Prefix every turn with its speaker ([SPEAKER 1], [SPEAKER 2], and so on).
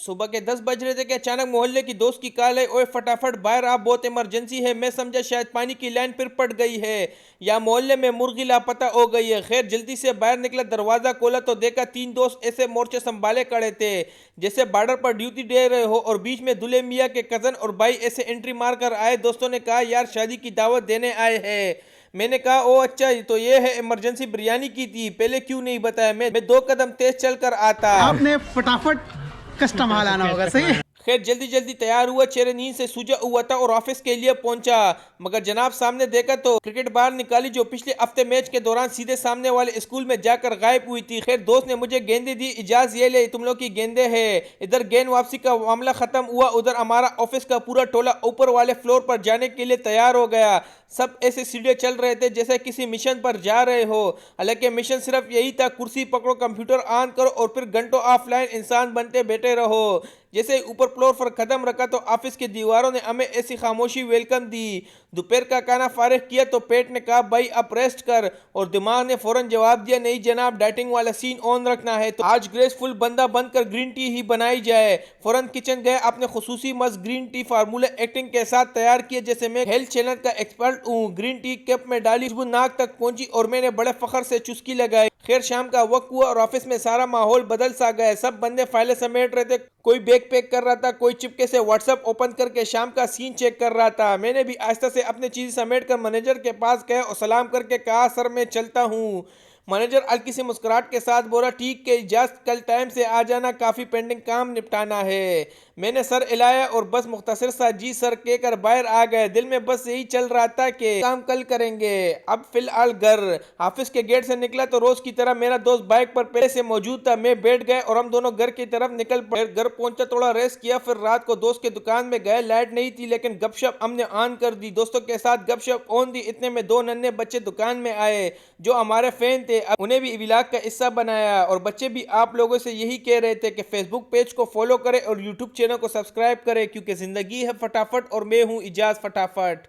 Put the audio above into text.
[SPEAKER 1] सुबह के 10 बज रहे थे कि अचानक मोहल्ले की दोस्त की कॉल आई, ओए फटाफट बाहर आ, बहुत इमरजेंसी है। मैं समझा शायद पानी की लाइन फिर पट गई है या मोहल्ले में मुर्गी लापता हो गई है। खैर जल्दी से बाहर निकला, दरवाजा खोला तो देखा 3 दोस्त ऐसे मोर्चे संभाले खड़े थे जैसे बॉर्डर पर ड्यूटी दे रहे हो, और बीच में दुल्हे मियाँ के कजन और भाई ऐसे एंट्री मार कर आए। दोस्तों ने कहा यार शादी की दावत देने आए हैं। मैंने कहा ओ अच्छा, तो ये है इमरजेंसी बिरयानी की थी, पहले क्यों नहीं बताया? मैं 2 कदम तेज चल कर आता।
[SPEAKER 2] आपने फटाफट कस्टम हाल आना होगा, सही है।
[SPEAKER 1] खैर जल्दी जल्दी तैयार हुआ, चेहरे नींद से सूजा हुआ था और ऑफिस के लिए पहुंचा। मगर जनाब सामने देखा तो क्रिकेट बाहर निकाली जो पिछले हफ्ते मैच के दौरान सीधे सामने वाले स्कूल में जाकर गायब हुई थी। खैर दोस्त ने मुझे गेंदे दी, इजाज ये ले तुम लोग की गेंदे है। इधर गेंद वापसी का मामला खत्म हुआ, उधर हमारा ऑफिस का पूरा टोला ऊपर वाले फ्लोर पर जाने के लिए तैयार हो गया। सब ऐसे सीढ़े चल रहे थे जैसे किसी मिशन पर जा रहे हो। हालांकि मिशन सिर्फ यही था, कुर्सी पकड़ो, कंप्यूटर ऑन करो और फिर घंटों ऑफलाइन इंसान बनते बैठे रहो। जैसे ऊपर फ्लोर पर कदम रखा तो ऑफिस की दीवारों ने हमें ऐसी खामोशी वेलकम दी। दोपहर का खाना फारिग किया तो पेट ने कहा भाई अब रेस्ट कर, और दिमाग ने फौरन जवाब दिया नहीं जनाब, डाइटिंग वाला सीन ऑन रखना है, तो आज ग्रेसफुल बंदा बनकर ग्रीन टी ही बनाई जाए। फौरन किचन गए, अपने खुसूसी मस्त ग्रीन टी फार्मूला एक्टिंग के साथ तैयार किए जैसे मैं हेल्थ चैनल का एक्सपर्ट हूँ। ग्रीन टी कप में डाली, खुशबू नाक तक पहुंची और मैंने बड़े फखर से चुस्की लगाई। खैर शाम का वक्त हुआ और ऑफिस में सारा माहौल बदल सा गया। सब बंदे फाइलें समेट रहे थे, कोई बैग पैक कर रहा था, कोई चिपके से व्हाट्सएप ओपन करके शाम का सीन चेक कर रहा था। मैंने भी आहिस्ता से अपनी चीज समेट कर मैनेजर के पास गया और सलाम करके कहा सर मैं चलता हूँ। मैनेजर हल्की सी मुस्कुराहट के साथ बोला ठीक है, इजाजत, कल टाइम से आ जाना, काफी पेंडिंग काम निपटाना है। मैंने सर हिलाया और बस मुख्तसर सा जी सर कहकर बाहर आ गए। दिल में बस यही चल रहा था कि काम कल करेंगे, अब फिलहाल घर। ऑफिस के गेट से निकला तो रोज की तरह मेरा दोस्त बाइक पर पहले से मौजूद था। मैं बैठ गए और हम दोनों घर की तरफ निकल पड़े। घर पहुंचा, थोड़ा रेस्ट किया, फिर रात को दोस्त के दुकान में गए। लाइट नहीं थी लेकिन गपशप हमने ऑन कर दी। दोस्तों के साथ गपशप ऑन दी, इतने में 2 नन्हे बच्चे दुकान में आए जो हमारे फैन थे। अब उन्हें भी व्लॉग का हिस्सा बनाया, और बच्चे भी आप लोगों से यही कह रहे थे कि फेसबुक पेज को फॉलो करें और यूट्यूब चैनल को सब्सक्राइब करें, क्योंकि जिंदगी है फटाफट और मैं हूं इजाज फटाफट।